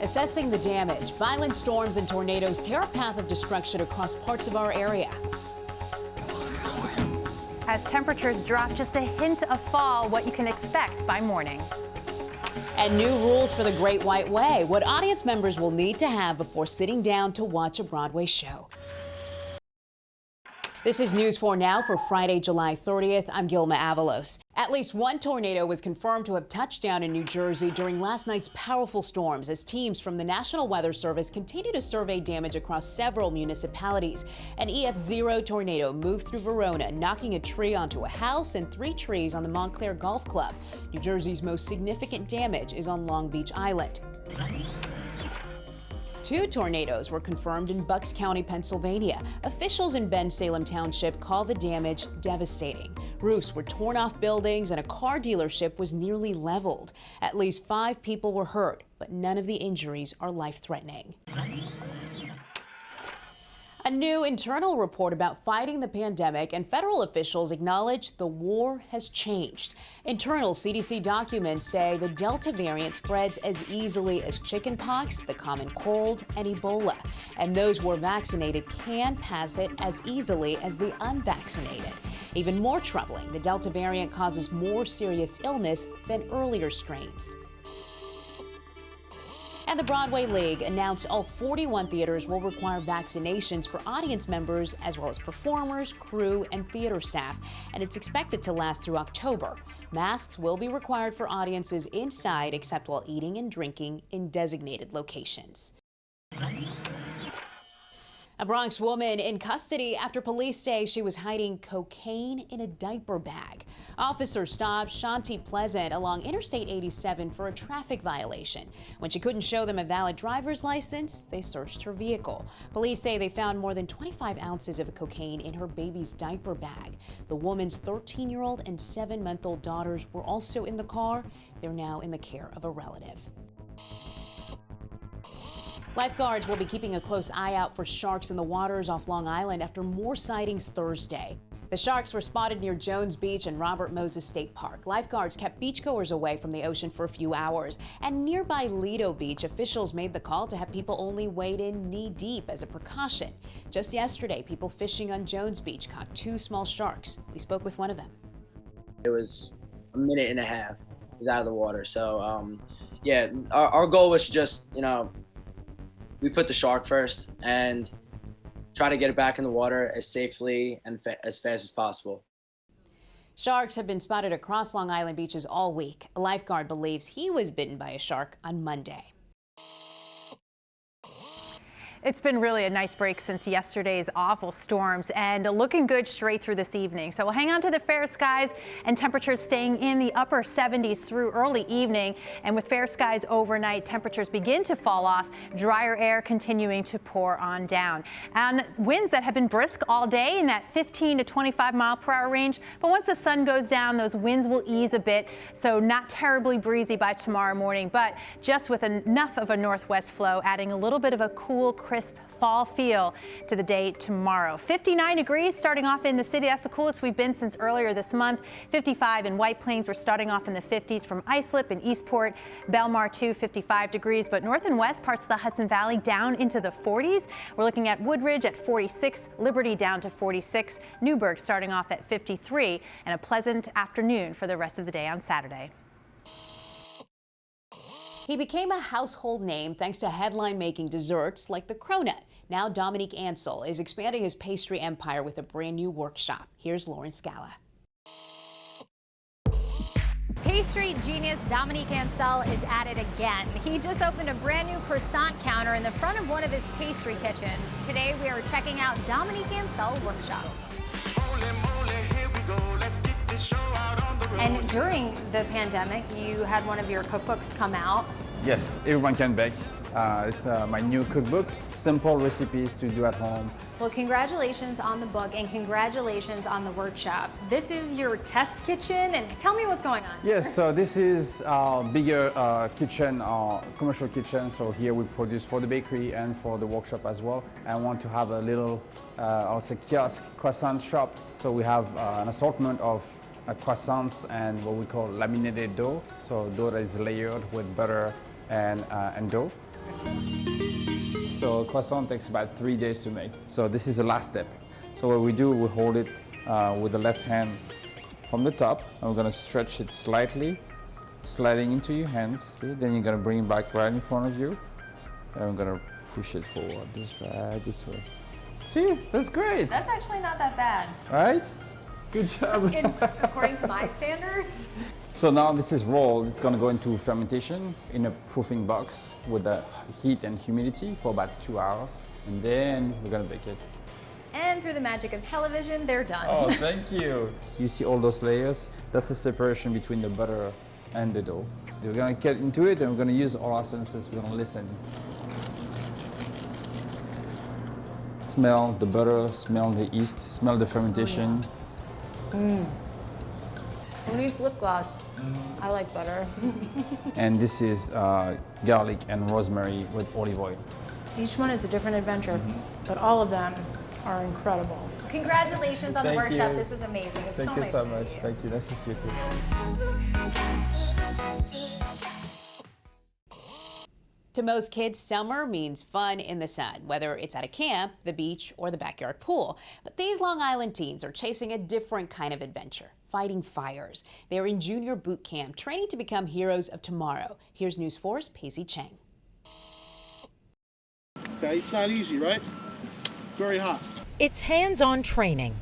Assessing the damage, violent storms and tornadoes tear a path of destruction across parts of our area. As temperatures drop, just a hint of fall, what you can expect by morning. And new rules for the Great White Way, what audience members will need to have before sitting down to watch a Broadway show. This is News 4 Now for Friday, July 30th. I'm Gilma Avalos. At least one tornado was confirmed to have touched down in New Jersey during last night's powerful storms as teams from the National Weather Service continue to survey damage across several municipalities. An EF0 tornado moved through Verona, knocking a tree onto a house and 3 trees on the Montclair Golf Club. New Jersey's most significant damage is on Long Beach Island. 2 tornadoes were confirmed in Bucks County, Pennsylvania. Officials in Bensalem Township call the damage devastating. Roofs were torn off buildings and a car dealership was nearly leveled. At least 5 people were hurt, but none of the injuries are life-threatening. A new internal report about fighting the pandemic and federal officials acknowledge the war has changed. Internal CDC documents say the Delta variant spreads as easily as chickenpox, the common cold, and Ebola. And those who are vaccinated can pass it as easily as the unvaccinated. Even more troubling, the Delta variant causes more serious illness than earlier strains. And the Broadway League announced all 41 theaters will require vaccinations for audience members as well as performers, crew, and theater staff, and it's expected to last through October. Masks will be required for audiences inside except while eating and drinking in designated locations. A Bronx woman in custody after police say she was hiding cocaine in a diaper bag. Officers stopped Shanti Pleasant along Interstate 87 for a traffic violation. When she couldn't show them a valid driver's license, they searched her vehicle. Police say they found more than 25 ounces of cocaine in her baby's diaper bag. The woman's 13-year-old and 7-month-old daughters were also in the car. They're now in the care of a relative. Lifeguards will be keeping a close eye out for sharks in the waters off Long Island after more sightings Thursday. The sharks were spotted near Jones Beach and Robert Moses State Park. Lifeguards kept beachgoers away from the ocean for a few hours. And nearby Lido Beach, officials made the call to have people only wade in knee-deep as a precaution. Just yesterday, people fishing on Jones Beach caught 2 small sharks. We spoke with one of them. It was a minute and a half. It was out of the water. So, yeah, our goal was just, we put the shark first and try to get it back in the water as safely and as fast as possible. Sharks have been spotted across Long Island beaches all week. A lifeguard believes he was bitten by a shark on Monday. It's been really a nice break since yesterday's awful storms and looking good straight through this evening. So we'll hang on to the fair skies and temperatures staying in the upper 70s through early evening. And with fair skies overnight, temperatures begin to fall off, drier air continuing to pour on down. And winds that have been brisk all day in that 15 to 25 mile per hour range. But once the sun goes down, those winds will ease a bit. So not terribly breezy by tomorrow morning, but just with enough of a northwest flow, adding a little bit of a cool, crisp fall feel to the day tomorrow. 59 degrees starting off in the city. That's the coolest we've been since earlier this month. 55 in White Plains. We're starting off in the 50s from Islip and Eastport. Belmar too, 55 degrees. But north and west parts of the Hudson Valley down into the 40s. We're looking at Woodridge at 46, Liberty down to 46, Newburgh starting off at 53, and a pleasant afternoon for the rest of the day on Saturday. He became a household name thanks to headline-making desserts like the cronut. Now Dominique Ansels is expanding his pastry empire with a brand new workshop. Here's Lauren Scala. Pastry genius Dominique Ansels is at it again. He just opened a brand new croissant counter in the front of one of his pastry kitchens. Today we are checking out Dominique Ansels' workshop. And during the pandemic, you had one of your cookbooks come out. Yes, everyone can bake. It's my new cookbook, simple recipes to do at home. Well, congratulations on the book and congratulations on the workshop. This is your test kitchen, and tell me what's going on. Yes, so this is our bigger kitchen, commercial kitchen. So here we produce for the bakery and for the workshop as well. I want to have a little, also kiosk croissant shop. So we have an assortment of croissants and what we call laminated dough. So dough that is layered with butter and dough. So croissant takes about 3 days to make. So this is the last step. So what we do, we hold it with the left hand from the top, and we're gonna stretch it slightly, sliding into your hands. Okay? Then you're gonna bring it back right in front of you, and we're gonna push it forward, this way. See, that's great. That's actually not that bad. Right? Good job. According to my standards. So now this is rolled. It's going to go into fermentation in a proofing box with the heat and humidity for about 2 hours. And then we're going to bake it. And through the magic of television, they're done. Oh, thank you. You see all those layers? That's the separation between the butter and the dough. We're going to get into it and we're going to use all our senses. We're going to listen. Smell the butter, smell the yeast, smell the fermentation. Who needs lip gloss? I like butter. And this is garlic and rosemary with olive oil. Each one is a different adventure, but all of them are incredible. Congratulations on the Thank workshop. you. This is amazing. It's Thank so you nice so to much. see you. Thank you. Nice to see you too. To most kids, summer means fun in the sun, whether it's at a camp, the beach, or the backyard pool. But these Long Island teens are chasing a different kind of adventure, fighting fires. They're in junior boot camp, training to become heroes of tomorrow. Here's News 4's Paisley Cheng. Okay, it's not easy, right? It's very hot. It's hands-on training,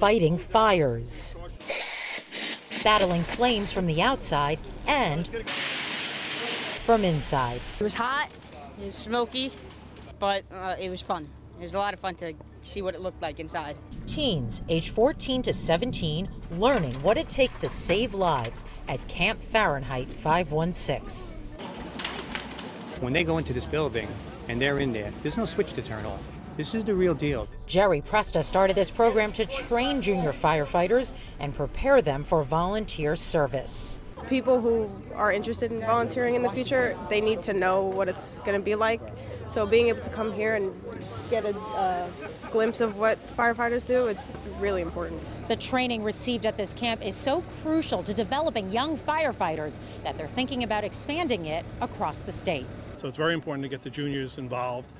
fighting fires, battling flames from the outside and from inside. It was hot, it was smoky, but it was fun. It was a lot of fun to see what it looked like inside. Teens aged 14 to 17 learning what it takes to save lives at Camp Fahrenheit 516. When they go into this building and they're in there, there's no switch to turn off. This is the real deal. Jerry Presta started this program to train junior firefighters and prepare them for volunteer service. People who are interested in volunteering in the future, they need to know what it's going to be like. So being able to come here and get a glimpse of what firefighters do, it's really important. The training received at this camp is so crucial to developing young firefighters that they're thinking about expanding it across the state. So it's very important to get the juniors involved.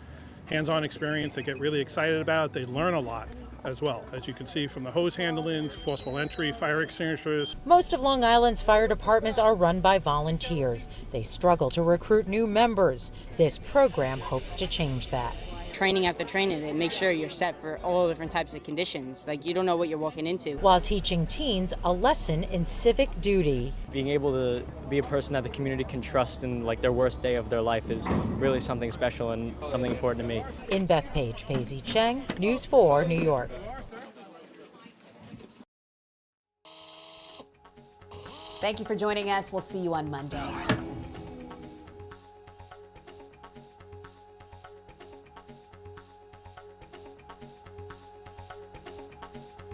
Hands-on experience, they get really excited about it. They learn a lot as well, as you can see from the hose handling, forcible entry, fire extinguishers. Most of Long Island's fire departments are run by volunteers. They struggle to recruit new members. This program hopes to change that. Training after training to make sure you're set for all different types of conditions. Like, you don't know what you're walking into. While teaching teens a lesson in civic duty. Being able to be a person that the community can trust in like their worst day of their life is really something special and something important to me. In Bethpage, Paisley Cheng, News 4, New York. Thank you for joining us. We'll see you on Monday.